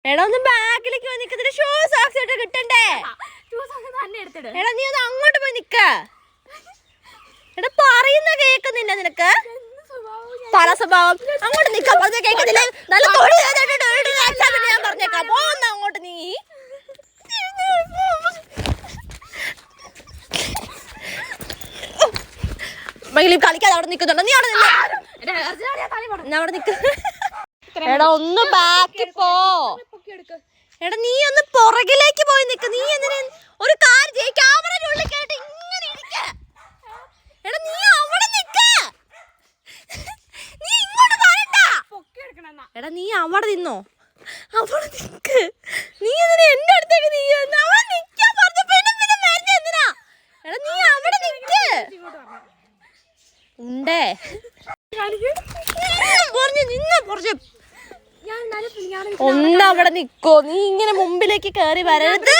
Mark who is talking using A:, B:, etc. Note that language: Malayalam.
A: എടാ ഒന്ന് ബാക്കിലേക്ക് പോയി നിൽക്കുന്നതിന് ഷൂ സോക്സ് ഇട്ട് കിട്ടണ്ടേ? എടാ നീ ഒന്ന് അങ്ങോട്ട് പോയി നിക്ക. എടാ പറയുന്ന കേക്കുന്നില്ല നിനക്ക്? പല സ്വഭാവം. അങ്ങോട്ട് നിക്കാൻ പറഞ്ഞ കേക്കുന്നില്ല. നല്ല ഞാൻ പറഞ്ഞേക്കാം. പോന്ന അങ്ങോട്ട് നീ. കളിക്കാതെ അവിടെ നിക്കുന്നുണ്ടോ? നീ അവിടെ അവിടെ നിക്ക്. എടാ ഒന്ന് ബാക്കി പോ. എടാ നീ ഒന്ന് പുറകിലേക്ക് പോയി നിക്ക്. നീ എന്തിനാ ഒരു കാര്യം ചെയ്യ്, ക്യാമറയുടെ ഉള്ളിൽ കേട്ട് ഇങ്ങനെ ഇരിക്ക. എടാ നീ അവിടെ നിക്ക്. നീ ഇങ്ങോട്ട് വരണ്ട. എടാ നീ അവിടെ നിന്നോ, അവിടെ നിക്ക്. നീ എന്തിനാ എന്റെ അടുത്തേക്ക് നീ അവിടെ നിക്കാൻ പറഞ്ഞപ്പോ പിന്നെ വരുന്ന എന്തിനാ? എടാ നീ അവിടെ നിക്ക്. ഉണ്ടേ പറഞ്ഞു നിന്ന കുറച്ച് ഒന്നവിടെ നിക്കോ. നീ ഇങ്ങനെ മുമ്പിലേക്ക് കേറി വരരുത്.